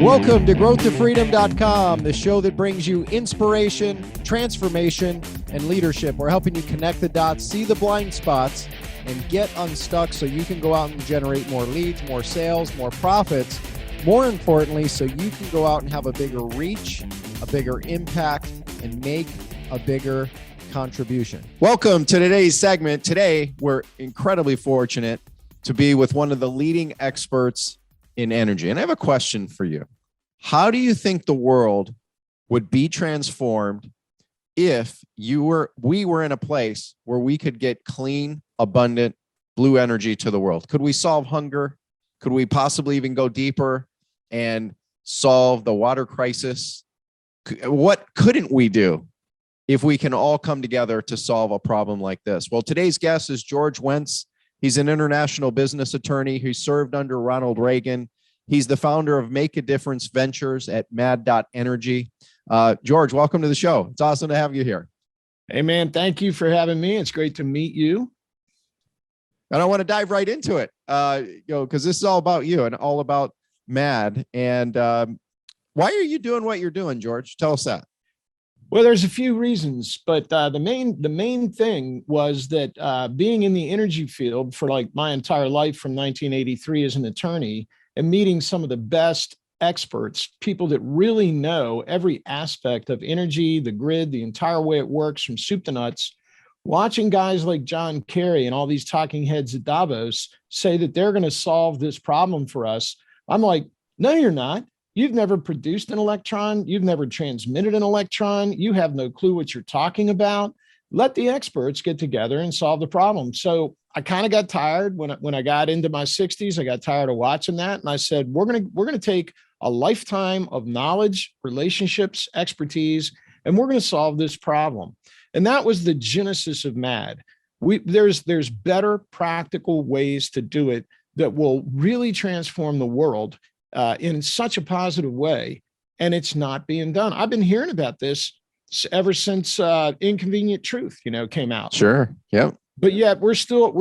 Welcome to growthtofreedom.com, the show that brings you inspiration, transformation, and leadership. We're helping you connect the dots, see the blind spots, and get unstuck so you can go out and generate more leads, more sales, more profits. More importantly, so you can go out and have a bigger reach, a bigger impact, and make a bigger contribution. Welcome to today's segment. Today, we're incredibly fortunate to be with one of the leading experts in energy. And I have a question for you. How do you think the world would be transformed if we were in a place where we could get clean, abundant, blue energy to the world? Could we solve hunger? Could we possibly even go deeper and solve the water crisis? What couldn't we do if we can all come together to solve a problem like this? Well, today's guest is George Wentz. He's an international business attorney who served under Ronald Reagan. He's the founder of Make a Difference Ventures at mad.energy. George, welcome to the show. It's awesome to have you here. Hey, man, thank you for having me. It's great to meet you. And I want to dive right into it, because this is all about you and all about MAD. And why are you doing what you're doing, George? Tell us that. Well, there's a few reasons, but the main thing was that being in the energy field for like my entire life from 1983 as an attorney and meeting some of the best experts, people that really know every aspect of energy, the grid, the entire way it works from soup to nuts, watching guys like John Kerry and all these talking heads at Davos say that they're going to solve this problem for us. I'm like, no, you're not. You've never produced an electron. You've never transmitted an electron. You have no clue what you're talking about. Let the experts get together and solve the problem. So I kind of got tired when I got into my 60s. I got tired of watching that. And I said, we're going to take a lifetime of knowledge, relationships, expertise, and we're going to solve this problem. And that was the genesis of MAD. There's better practical ways to do it that will really transform the world in such a positive way, and it's not being done. I've been hearing about this ever since Inconvenient Truth, came out. Sure. Yep. But yet we're still,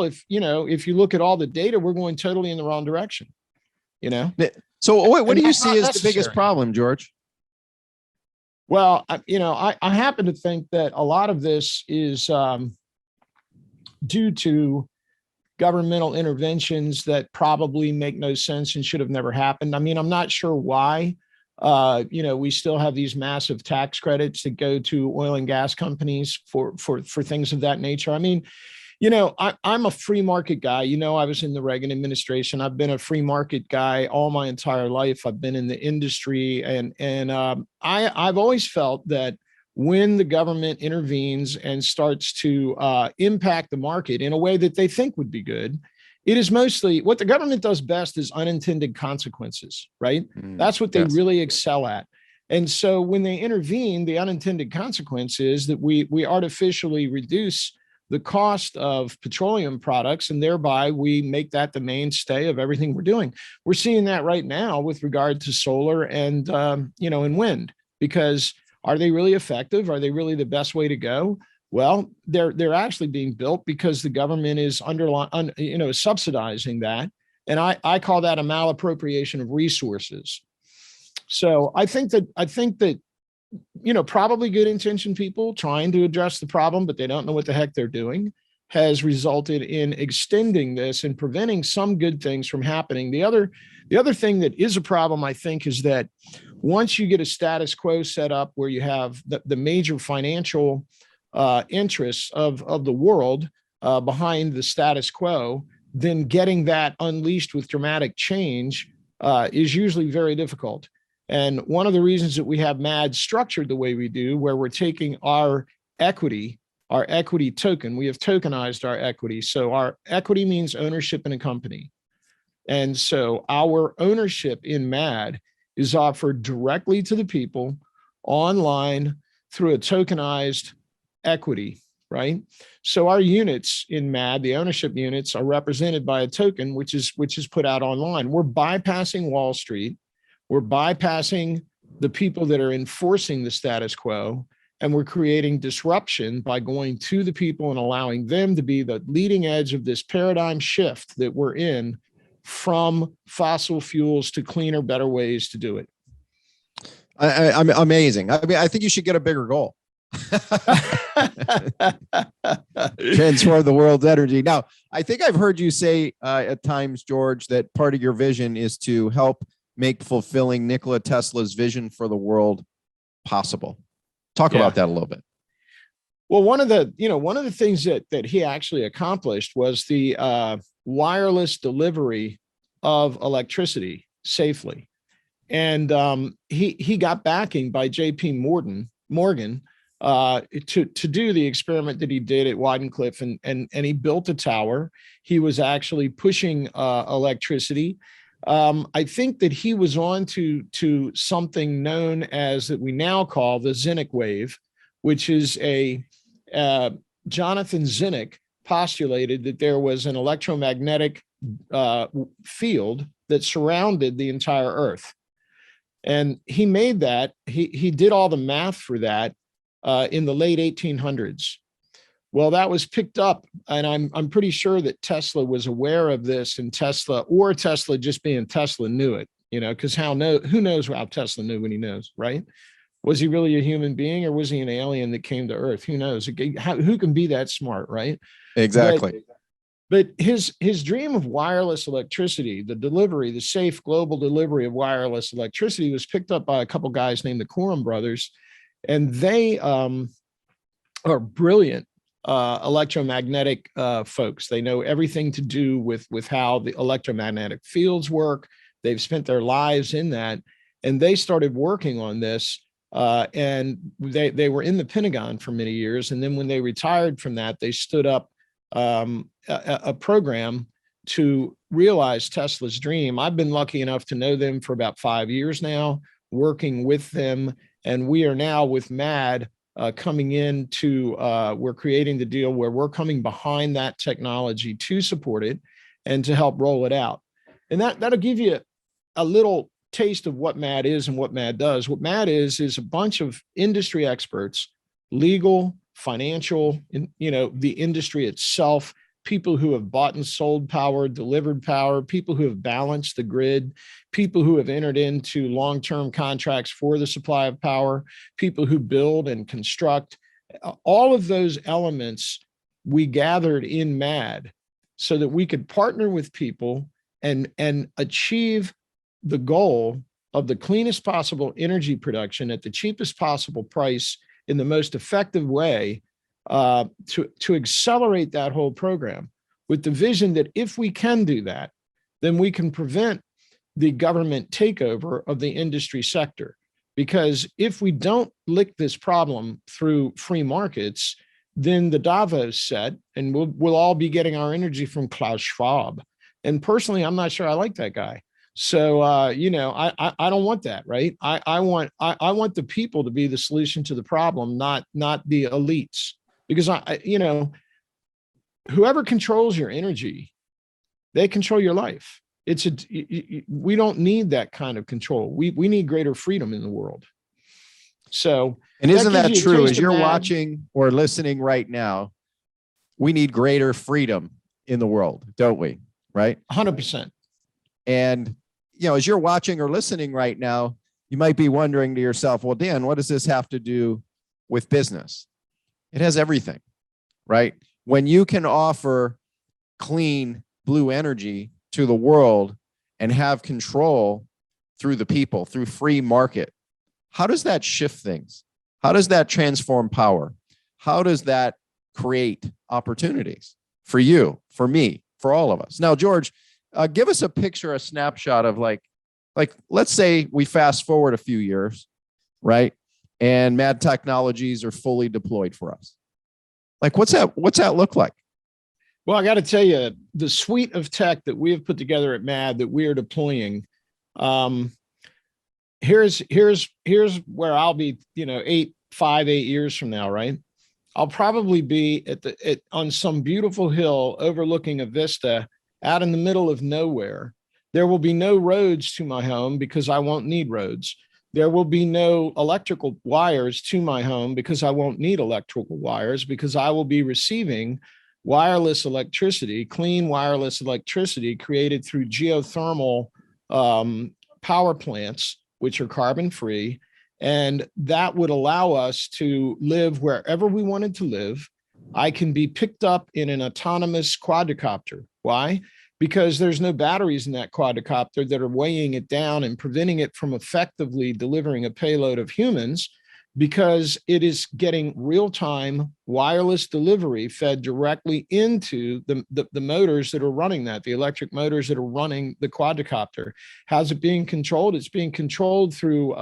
if you look at all the data, we're going totally in the wrong direction. So what do you see as the biggest problem, George? Well, I happen to think that a lot of this is due to governmental interventions that probably make no sense and should have never happened. I mean, I'm not sure why, we still have these massive tax credits that go to oil and gas companies for things of that nature. I mean, I'm a free market guy. I was in the Reagan administration. I've been a free market guy all my entire life. I've been in the industry, and I've always felt that when the government intervenes and starts to impact the market in a way that they think would be good, it is mostly what the government does best is unintended consequences, right? That's what they really excel at. And so when they intervene, the unintended consequence is that we artificially reduce the cost of petroleum products, and thereby we make that the mainstay of everything we're doing. We're seeing that right now with regard to solar and and wind, because are they really effective? Are they really the best way to go? Well, they're actually being built because the government is subsidizing that. And I call that a malappropriation of resources. So I think that probably good intentioned people trying to address the problem, but they don't know what the heck they're doing, has resulted in extending this and preventing some good things from happening. The other thing that is a problem, I think, is that once you get a status quo set up where you have the major financial interests of the world behind the status quo, then getting that unleashed with dramatic change is usually very difficult. And one of the reasons that we have MAD structured the way we do, where we're taking our equity token, we have tokenized our equity. So our equity means ownership in a company. And so our ownership in MAD is offered directly to the people online through a tokenized equity, right? So our units in MAD, the ownership units, are represented by a token, which is put out online. We're bypassing Wall Street. We're bypassing the people that are enforcing the status quo, and we're creating disruption by going to the people and allowing them to be the leading edge of this paradigm shift that we're in from fossil fuels to cleaner, better ways to do it. I'm amazing. I mean, I think you should get a bigger goal. Transform the world's energy. Now, I think I've heard you say at times, George, that part of your vision is to help make fulfilling Nikola Tesla's vision for the world possible. Talk about that a little bit. Well, one of the things that he actually accomplished was the wireless delivery of electricity safely. And he got backing by J.P. Morgan to do the experiment that he did at Weidencliff, and he built a tower. He was actually pushing electricity. I think that he was on to something known as, that we now call, the Zinnik wave, which is Jonathan Zinnik postulated that there was an electromagnetic field that surrounded the entire Earth. And he made that, he did all the math for that in the late 1800s. Well, that was picked up, and I'm pretty sure that Tesla was aware of this, and Tesla just being Tesla knew it, because who knows how Tesla knew when he knows, right? Was he really a human being, or was he an alien that came to Earth? Who knows? Who can be that smart, right? Exactly. But his dream of wireless electricity, the safe global delivery of wireless electricity, was picked up by a couple guys named the Coram brothers, and they are brilliant electromagnetic folks. They know everything to do with how the electromagnetic fields work. They've spent their lives in that, and they started working on this. And they were in the Pentagon for many years, and then when they retired from that, they stood up a program to realize Tesla's dream. I've been lucky enough to know them for about 5 years now, working with them, and we are now with MAD coming into, we're creating the deal where we're coming behind that technology to support it and to help roll it out. And that'll give you a little taste of what MAD is and what MAD does. What MAD is a bunch of industry experts, legal, financial, the industry itself, people who have bought and sold power, delivered power, people who have balanced the grid, people who have entered into long-term contracts for the supply of power, people who build and construct. All of those elements we gathered in MAD so that we could partner with people and achieve the goal of the cleanest possible energy production at the cheapest possible price in the most effective way, to accelerate that whole program, with the vision that if we can do that, then we can prevent the government takeover of the industry sector. Because if we don't lick this problem through free markets, then the Davos set, and we'll all be getting our energy from Klaus Schwab. And personally, I'm not sure I like that guy. So, I don't want that, right? I want the people to be the solution to the problem, not the elites, because whoever controls your energy, they control your life. We don't need that kind of control. We need greater freedom in the world. So, and isn't that true? As you're watching or listening right now, we need greater freedom in the world, don't we? Right? 100%. And as you're watching or listening right now, you might be wondering to yourself, well, Dan, what does this have to do with business? It has everything, right? When you can offer clean blue energy to the world and have control through the people, through free market, how does that shift things? How does that transform power? How does that create opportunities for you, for me, for all of us? Now, George, give us a picture, a snapshot of like, let's say we fast forward a few years, right? And MAD technologies are fully deployed for us. Like, what's that look like? Well, I got to tell you, the suite of tech that we have put together at MAD that we are deploying, here's where I'll be, 8 years from now, right? I'll probably be on some beautiful hill overlooking a vista out in the middle of nowhere. There will be no roads to my home because I won't need roads. There will be no electrical wires to my home because I won't need electrical wires, because I will be receiving wireless electricity, clean wireless electricity created through geothermal power plants, which are carbon free. And that would allow us to live wherever we wanted to live. I can be picked up in an autonomous quadricopter. Why? Because there's no batteries in that quadricopter that are weighing it down and preventing it from effectively delivering a payload of humans, because it is getting real-time wireless delivery fed directly into the motors that are running that, the electric motors that are running the quadricopter. How's it being controlled? It's being controlled through,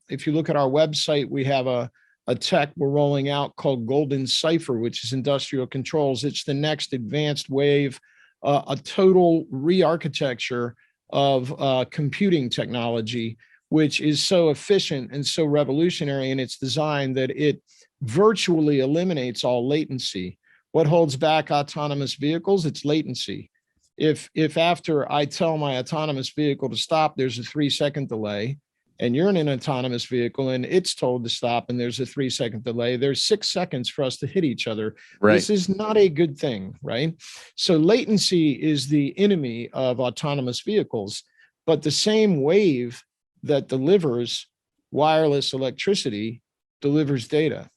if you look at our website, we have a tech we're rolling out called Golden Cipher, which is industrial controls. It's the next advanced wave, a total re-architecture of computing technology, which is so efficient and so revolutionary in its design that it virtually eliminates all latency. What holds back autonomous vehicles? It's latency. If after I tell my autonomous vehicle to stop, there's a 3-second delay, and you're in an autonomous vehicle and it's told to stop and there's a 3-second delay, there's 6 seconds for us to hit each other. Right. This is not a good thing, right? So latency is the enemy of autonomous vehicles, but the same wave that delivers wireless electricity delivers data.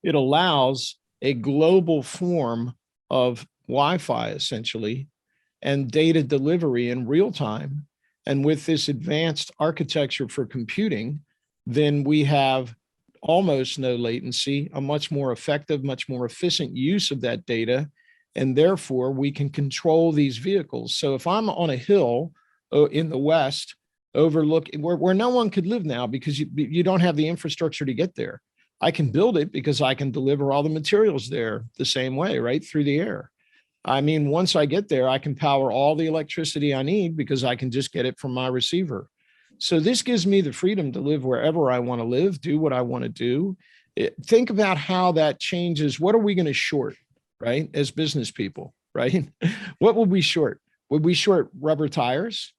It allows a global form of Wi-Fi, essentially, and data delivery in real time. And with this advanced architecture for computing, then we have almost no latency, a much more effective, much more efficient use of that data. And therefore, we can control these vehicles. So if I'm on a hill in the West, overlooking where no one could live now because you don't have the infrastructure to get there, I can build it because I can deliver all the materials there the same way, right? Through the air. I mean, once I get there, I can power all the electricity I need because I can just get it from my receiver. So this gives me the freedom to live wherever I want to live, do what I want to do. Think about how that changes. What are we going to short, right? As business people, right? What would we short? Would we short rubber tires?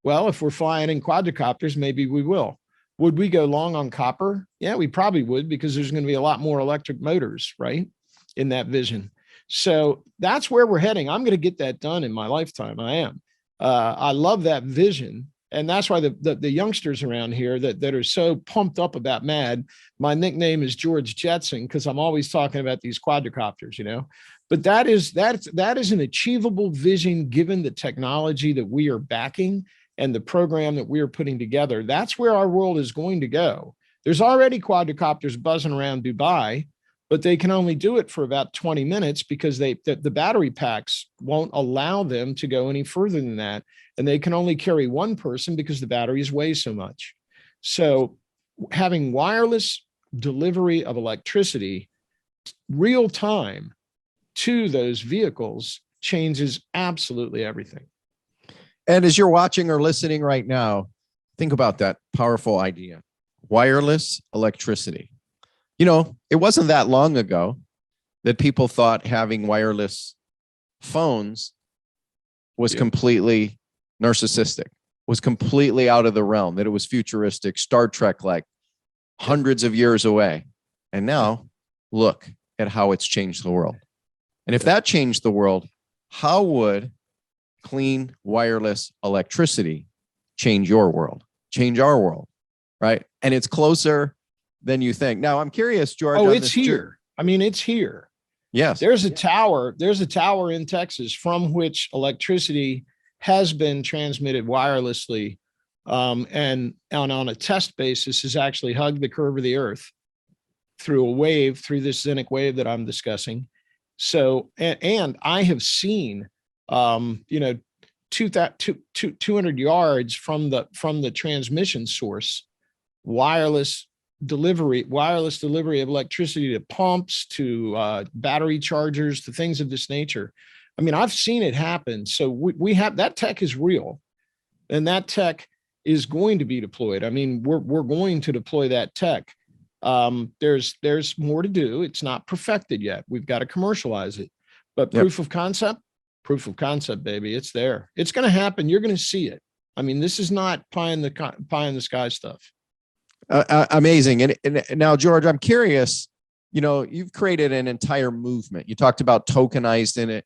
Well, if we're flying in quadricopters, maybe we will. Would we go long on copper? Yeah, we probably would, because there's going to be a lot more electric motors, right, in that vision. So that's where we're heading. I'm going to get that done in my lifetime. I am. I love that vision. And that's why the youngsters around here that are so pumped up about MAD, my nickname is George Jetson, because I'm always talking about these quadricopters, you know. But that is an achievable vision given the technology that we are backing and the program that we are putting together. That's where our world is going to go. There's already quadricopters buzzing around Dubai, but they can only do it for about 20 minutes because the battery packs won't allow them to go any further than that. And they can only carry one person because the batteries weigh so much. So having wireless delivery of electricity real time to those vehicles changes absolutely everything. And as you're watching or listening right now, think about that powerful idea. Wireless electricity. You know, it wasn't that long ago that people thought having wireless phones was completely narcissistic, was completely out of the realm, that it was futuristic, Star Trek-like, hundreds of years away. And now look at how it's changed the world. And if that changed the world, how would clean wireless electricity change your world, change our world, right? And it's closer than you think. Now, I'm curious, George. Oh, it's here. I mean, it's here. Yes. There's a tower in Texas from which electricity has been transmitted wirelessly, and on a test basis has actually hugged the curve of the earth through a wave, through this Zenith wave that I'm discussing. So, and I have seen, 200 yards from the transmission source, wireless delivery of electricity to pumps, to battery chargers, to things of this nature. I mean, I've seen it happen. So we have, that tech is real, and that tech is going to be deployed. I mean, we're going to deploy that tech. There's more to do. It's not perfected yet. We've got to commercialize it, but proof of concept, baby. It's there. It's going to happen. You're going to see it. I mean, this is not pie in the sky stuff. Amazing. And now, George, I'm curious, you've created an entire movement. You talked about tokenized in it,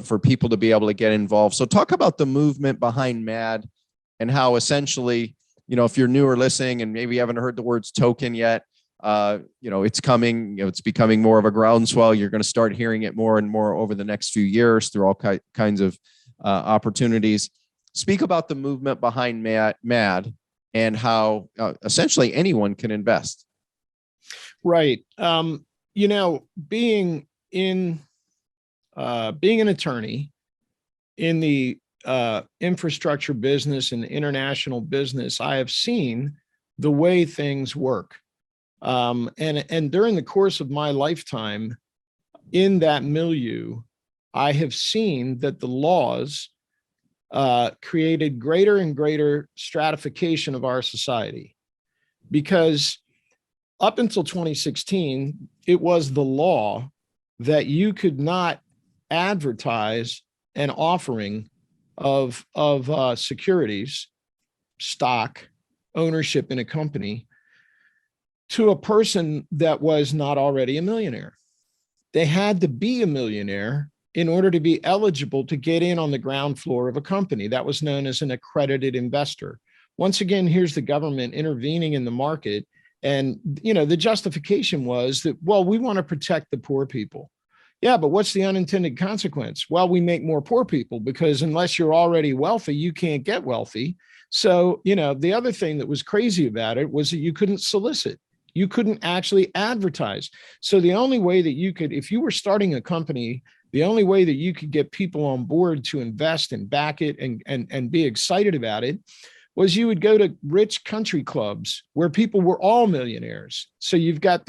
for people to be able to get involved. So talk about the movement behind MAD and how essentially, if you're new or listening and maybe you haven't heard the words token yet, it's coming, it's becoming more of a groundswell. You're going to start hearing it more and more over the next few years through all kinds of opportunities. Speak about the movement behind MAD and how essentially anyone can invest. Right. Being an attorney in the infrastructure business and international business, I have seen the way things work. And during the course of my lifetime in that milieu, I have seen that the laws created greater and greater stratification of our society, because up until 2016, it was the law that you could not advertise an offering of securities, stock, ownership in a company to a person that was not already a millionaire. They had to be a millionaire in order to be eligible to get in on the ground floor of a company. That was known as an accredited investor. Once again, here's the government intervening in the market. And, the justification was that, well, we want to protect the poor people. Yeah, but what's the unintended consequence? Well, we make more poor people, because unless you're already wealthy, you can't get wealthy. So, the other thing that was crazy about it was that you couldn't solicit. You couldn't actually advertise. So the only way that you could, if you were starting a company, the only way that you could get people on board to invest and back it and be excited about it was you would go to rich country clubs where people were all millionaires. So you've got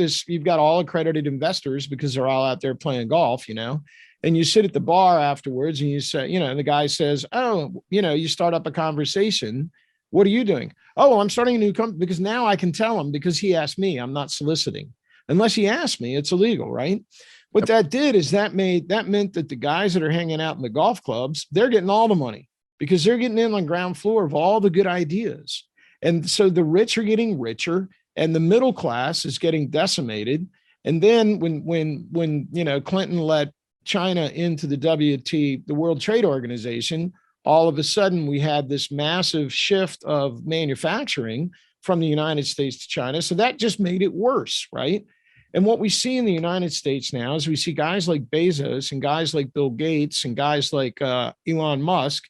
all accredited investors because they're all out there playing golf, and you sit at the bar afterwards and you say, the guy says, oh, you start up a conversation. What are you doing? Oh, well, I'm starting a new company, because now I can tell him, because he asked me. I'm not soliciting. Unless he asked me, it's illegal, right? What that did is that meant that the guys that are hanging out in the golf clubs, they're getting all the money, because they're getting in on ground floor of all the good ideas. And so the rich are getting richer and the middle class is getting decimated. And then when Clinton let China into the WT, the World Trade Organization, all of a sudden we had this massive shift of manufacturing from the United States to China. So that just made it worse, right? And what we see in the United States now is we see guys like Bezos and guys like Bill Gates and guys like Elon Musk.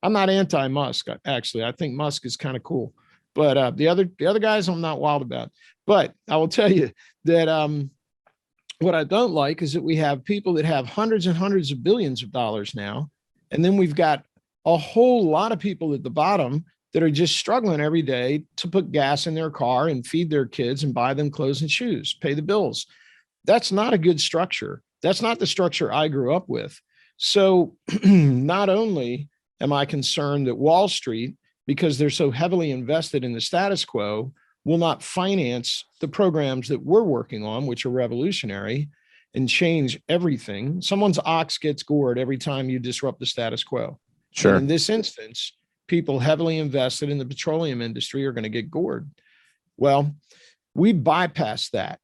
I'm not anti-Musk, actually. I think Musk is kind of cool. But the other guys I'm not wild about. But I will tell you that what I don't like is that we have people that have hundreds and hundreds of billions of dollars now. And then we've got a whole lot of people at the bottom that are just struggling every day to put gas in their car and feed their kids and buy them clothes and shoes, pay the bills. That's not a good structure. That's not the structure I grew up with. So not only am I concerned that Wall Street, because they're so heavily invested in the status quo, will not finance the programs that we're working on, which are revolutionary and change everything. Someone's ox gets gored every time you disrupt the status quo. Sure. And in this instance, people heavily invested in the petroleum industry are going to get gored. Well, we bypass that.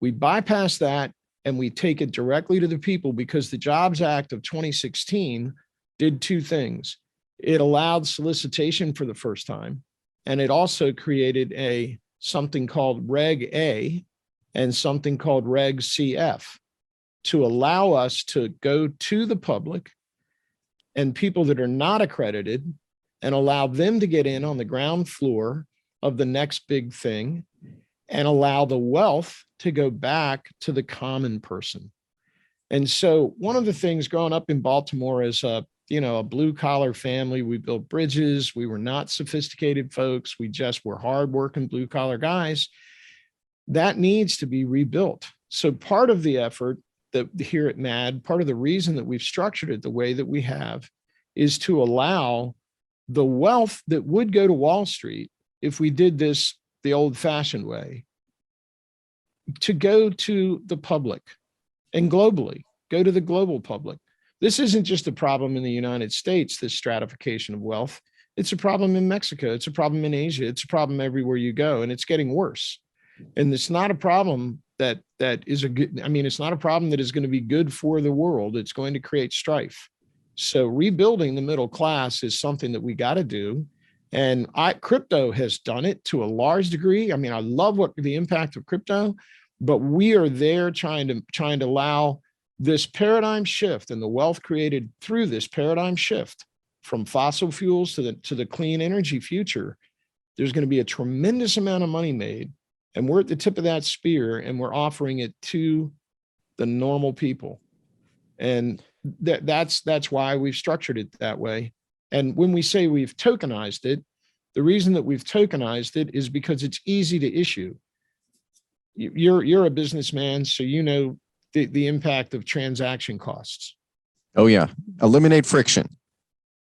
We bypass that and we take it directly to the people, because the Jobs Act of 2016 did two things. It allowed solicitation for the first time, and it also created something called Reg A and something called Reg CF to allow us to go to the public and people that are not accredited and allow them to get in on the ground floor of the next big thing and allow the wealth to go back to the common person. And so one of the things growing up in Baltimore as a blue collar family, we built bridges. We were not sophisticated folks. We just were hardworking blue collar guys. That needs to be rebuilt. So part of the effort that here at MAD, part of the reason that we've structured it the way that we have is to allow the wealth that would go to Wall Street if we did this the old fashioned way to go to the public and globally, go to the global public. This isn't just a problem in the United States, this stratification of wealth. It's a problem in Mexico. It's a problem in Asia. It's a problem everywhere you go, and it's getting worse. And it's not a problem that is a good, I mean, it's not a problem that is going to be good for the world. It's going to create strife. So rebuilding the middle class is something that we got to do. And crypto has done it to a large degree. I mean, I love the impact of crypto, but we are there trying to allow this paradigm shift and the wealth created through this paradigm shift from fossil fuels to the clean energy future. There's going to be a tremendous amount of money made, and we're at the tip of that spear, and we're offering it to the normal people. And that's why we've structured it that way. And when we say we've tokenized it, the reason that we've tokenized it is because it's easy to issue. You're a businessman, so you know the impact of transaction costs. Oh yeah, eliminate friction.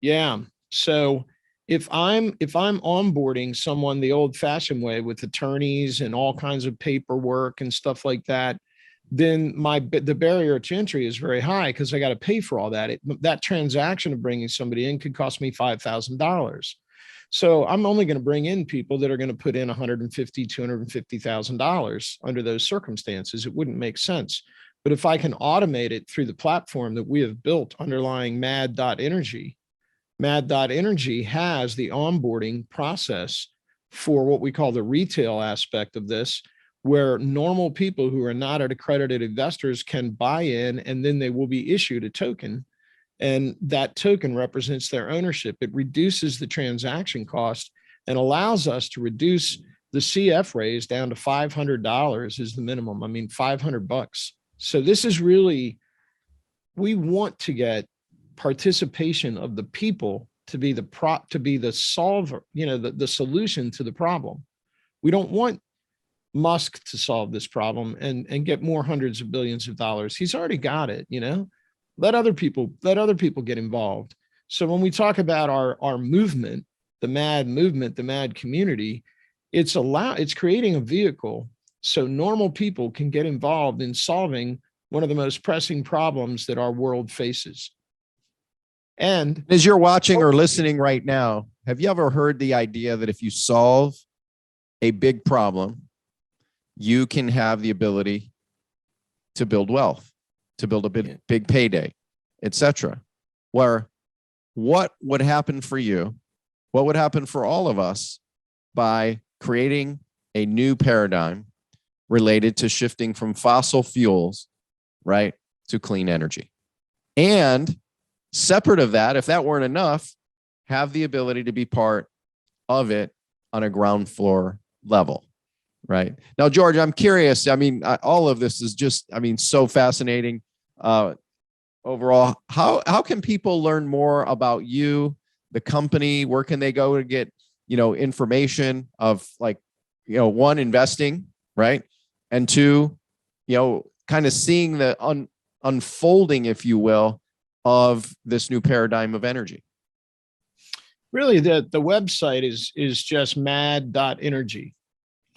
Yeah. So if I'm onboarding someone the old-fashioned way with attorneys and all kinds of paperwork and stuff like that, then the barrier to entry is very high because I got to pay for all that. That transaction of bringing somebody in could cost me $5,000. So I'm only going to bring in people that are going to put in $150,000, $250,000 under those circumstances. It wouldn't make sense. But if I can automate it through the platform that we have built underlying mad.energy, mad.energy has the onboarding process for what we call the retail aspect of this, where normal people who are not accredited investors can buy in, and then they will be issued a token. And that token represents their ownership. It reduces the transaction cost and allows us to reduce the CF raise down to $500 is the minimum. I mean, $500. So this is really, we want to get participation of the people to be the solver, the solution to the problem. We don't want Musk to solve this problem and get more hundreds of billions of dollars. He's already got it, let other people get involved. So when we talk about our movement, the MAD movement, the MAD community, it's creating a vehicle so normal people can get involved in solving one of the most pressing problems that our world faces. And as you're watching or listening right now, have you ever heard the idea that if you solve a big problem, you can have the ability to build wealth, to build a big payday, etc.? Where what would happen for you? What would happen for all of us by creating a new paradigm related to shifting from fossil fuels, right, to clean energy? And separate of that, if that weren't enough, have the ability to be part of it on a ground floor level, right? Now, George, I'm curious. I mean, all of this is just, so fascinating. Overall, how can people learn more about you, the company? Where can they go to get, information of one, investing, right? And two, kind of seeing the unfolding, if you will, of this new paradigm of energy? Really, the website is just mad.energy.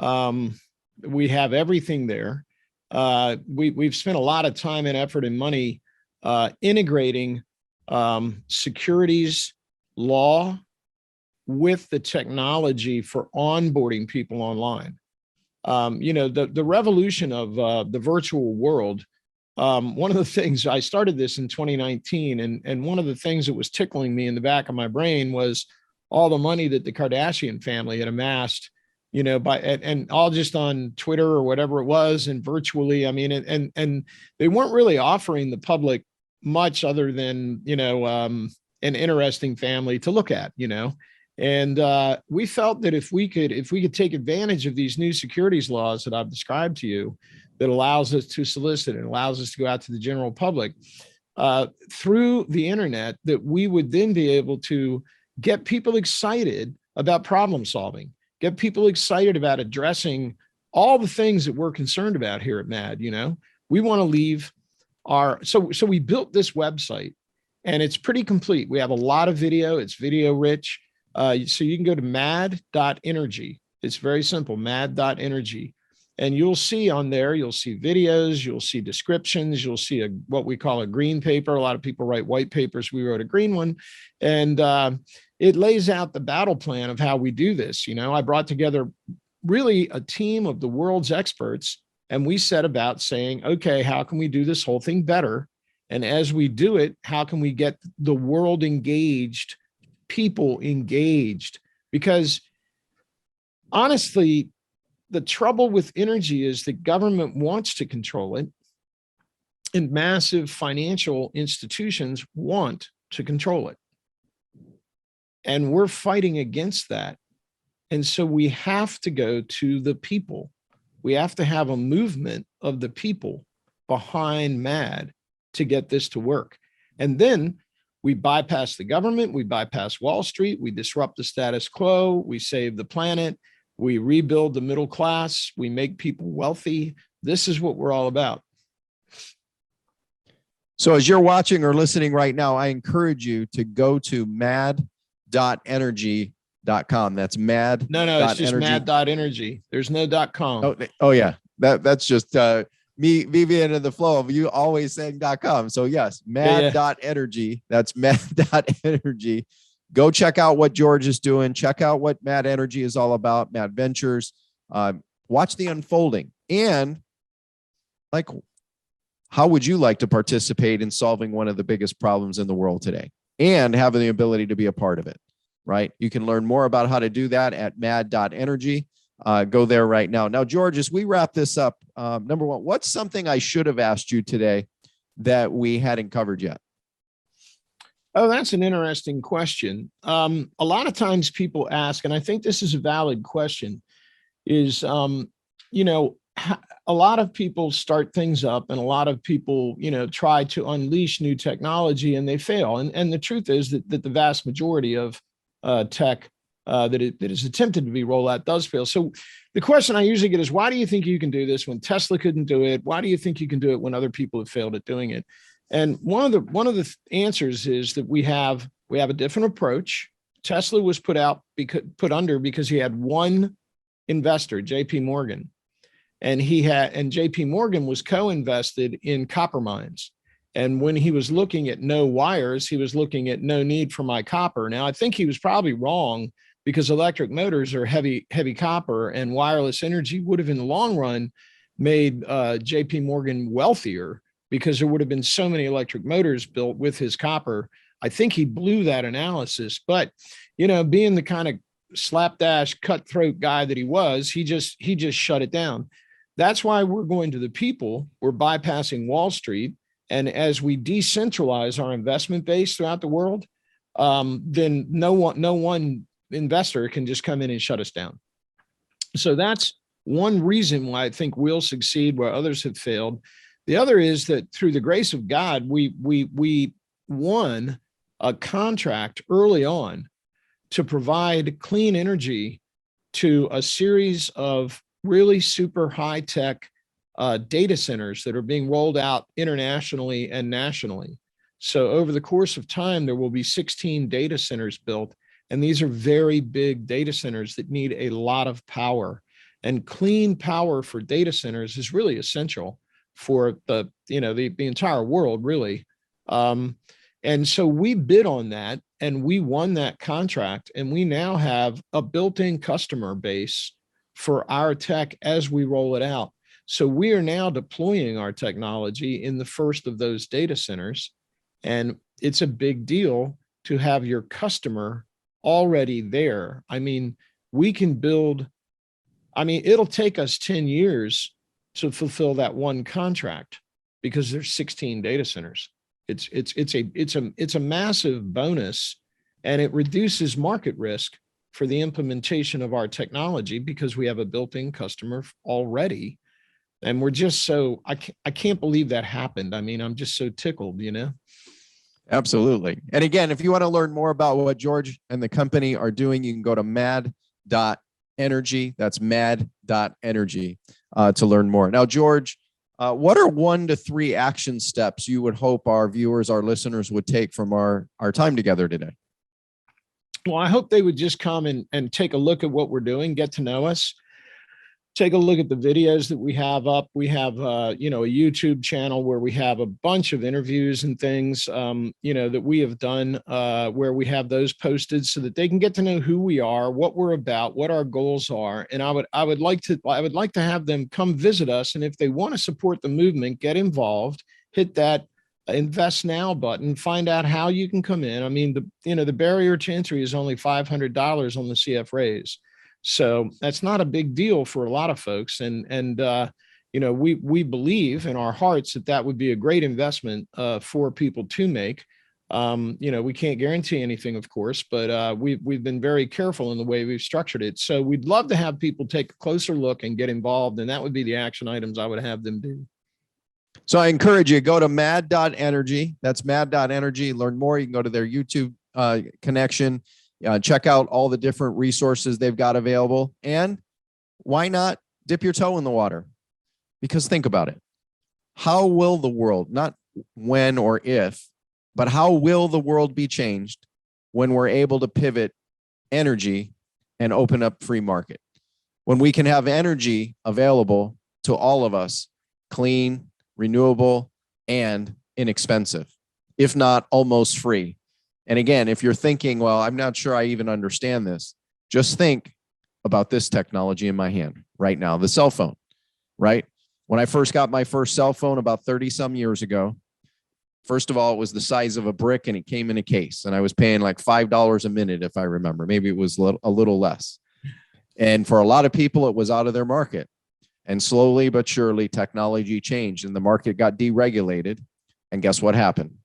We have everything there. We've spent a lot of time and effort and money integrating securities law with the technology for onboarding people online. The revolution of the virtual world. One of the things, I started this in 2019, and one of the things that was tickling me in the back of my brain was all the money that the Kardashian family had amassed, and all just on Twitter or whatever it was, and virtually. And they weren't really offering the public much other than, an interesting family to look at, And we felt that if we could take advantage of these new securities laws that I've described to you, that allows us to solicit and allows us to go out to the general public through the internet, that we would then be able to get people excited about problem solving, get people excited about addressing all the things that we're concerned about here at MAD. We want to leave so we built this website, and it's pretty complete. We have a lot of video. It's video rich. So you can go to mad.energy. It's very simple, mad.energy. And you'll see on there, you'll see videos, you'll see descriptions, you'll see what we call a green paper. A lot of people write white papers. We wrote a green one. And it lays out the battle plan of how we do this. I brought together really a team of the world's experts. And we set about saying, okay, how can we do this whole thing better? And as we do it, how can we get the world engaged, people engaged? Because honestly, the trouble with energy is that government wants to control it, and massive financial institutions want to control it. And we're fighting against that. And so we have to go to the people. We have to have a movement of the people behind MAD to get this to work. And then we bypass the government, we bypass Wall Street, we disrupt the status quo, we save the planet, we rebuild the middle class, we make people wealthy. This is what we're all about. So as you're watching or listening right now, I encourage you to go to mad.energy.com. That's mad. No, it's just mad.energy. There's no .com. Oh yeah. That's just me being in the flow of you always saying .com. So yes, mad.energy. That's mad.energy. Go check out what George is doing. Check out what Mad Energy is all about, Mad Ventures. Watch the unfolding. And like, how would you like to participate in solving one of the biggest problems in the world today and having the ability to be a part of it, right? You can learn more about how to do that at mad.energy. Go there right now. Now, George, as we wrap this up, number one, what's something I should have asked you today that we hadn't covered yet? Oh, that's an interesting question. A lot of times people ask, and I think this is a valid question, is, a lot of people start things up and a lot of people, try to unleash new technology and they fail. And the truth is that the vast majority of tech that is attempted to be rolled out does fail. So the question I usually get is, why do you think you can do this when Tesla couldn't do it? Why do you think you can do it when other people have failed at doing it? And one of the answers is that we have a different approach. Tesla was put under because he had one investor, JP Morgan, and JP Morgan was co-invested in copper mines. And when he was looking at no wires, he was looking at no need for my copper. Now, I think he was probably wrong, because electric motors are heavy copper, and wireless energy would have in the long run made JP Morgan wealthier, because there would have been so many electric motors built with his copper. I think he blew that analysis, but being the kind of slapdash cutthroat guy that he was, he just shut it down. That's why we're going to the people. We're bypassing Wall Street. And as we decentralize our investment base throughout the world, then no one investor can just come in and shut us down. So that's one reason why I think we'll succeed where others have failed. The other is that through the grace of God, we won a contract early on to provide clean energy to a series of really super high-tech data centers that are being rolled out internationally and nationally. So over the course of time, there will be 16 data centers built, and these are very big data centers that need a lot of power. And clean power for data centers is really essential for the entire world, really. And so we bid on that and we won that contract, and we now have a built-in customer base for our tech as we roll it out. So we are now deploying our technology in the first of those data centers. And it's a big deal to have your customer already there. I mean, we can build, it'll take us 10 years to fulfill that one contract because there's 16 data centers. It's a massive bonus, and it reduces market risk for the implementation of our technology because we have a built-in customer already. And we're just so, I can't believe that happened. I'm just so tickled, Absolutely. And again, if you want to learn more about what George and the company are doing, you can go to mad.energy. That's mad.energy to learn more. Now, George, what are 1 to 3 action steps you would hope our viewers, our listeners would take from our time together today? Well, I hope they would just come and take a look at what we're doing, get to know us. take a look at the videos that we have up. We have, a YouTube channel where we have a bunch of interviews and things, that we have done, where we have those posted so that they can get to know who we are, what we're about, what our goals are. And I would like to have them come visit us. And if they want to support the movement, get involved, hit that invest now button, find out how you can come in. I mean, the barrier to entry is only $500 on the CF raise. So that's not a big deal for a lot of folks. And we believe in our hearts that would be a great investment for people to make. We can't guarantee anything, of course, but we've been very careful in the way we've structured it. So we'd love to have people take a closer look and get involved. And that would be the action items I would have them do. So I encourage you, go to mad.energy. That's mad.energy. Learn more. You can go to their YouTube connection. Check out all the different resources they've got available. And why not dip your toe in the water? Because think about it. How will the world, not when or if, but how will the world be changed when we're able to pivot energy and open up free market? When we can have energy available to all of us, clean, renewable, and inexpensive, if not almost free. And again, if you're thinking, well, I'm not sure I even understand this, just think about this technology in my hand right now, the cell phone, right? When I first got my first cell phone about 30 some years ago, first of all, it was the size of a brick and it came in a case. And I was paying like $5 a minute, if I remember. Maybe it was a little less. And for a lot of people, it was out of their market. And slowly but surely, technology changed and the market got deregulated. And guess what happened?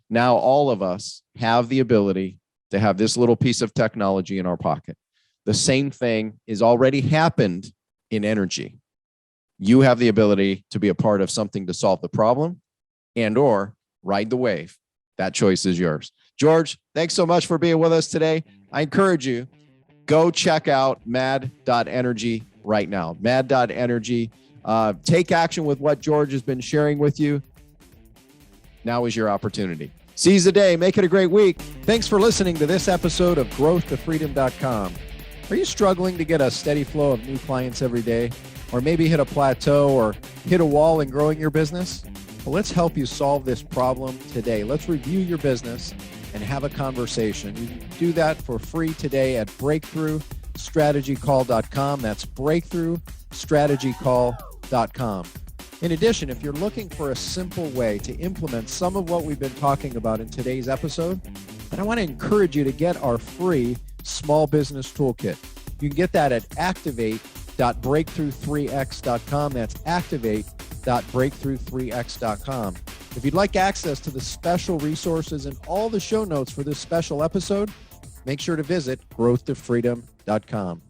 Now all of us have the ability to have this little piece of technology in our pocket. The same thing is already happened in energy. You have the ability to be a part of something to solve the problem and or ride the wave. That choice is yours. George, thanks so much for being with us today. I encourage you, go check out mad.energy right now. Mad.energy. Take action with what George has been sharing with you. Now is your opportunity. Seize the day. Make it a great week. Thanks for listening to this episode of growthtofreedom.com. Are you struggling to get a steady flow of new clients every day? Or maybe hit a plateau or hit a wall in growing your business? Well, let's help you solve this problem today. Let's review your business and have a conversation. You can do that for free today at breakthroughstrategycall.com. That's breakthroughstrategycall.com. In addition, if you're looking for a simple way to implement some of what we've been talking about in today's episode, then I want to encourage you to get our free small business toolkit. You can get that at activate.breakthrough3x.com. That's activate.breakthrough3x.com. If you'd like access to the special resources and all the show notes for this special episode, make sure to visit growthtofreedom.com.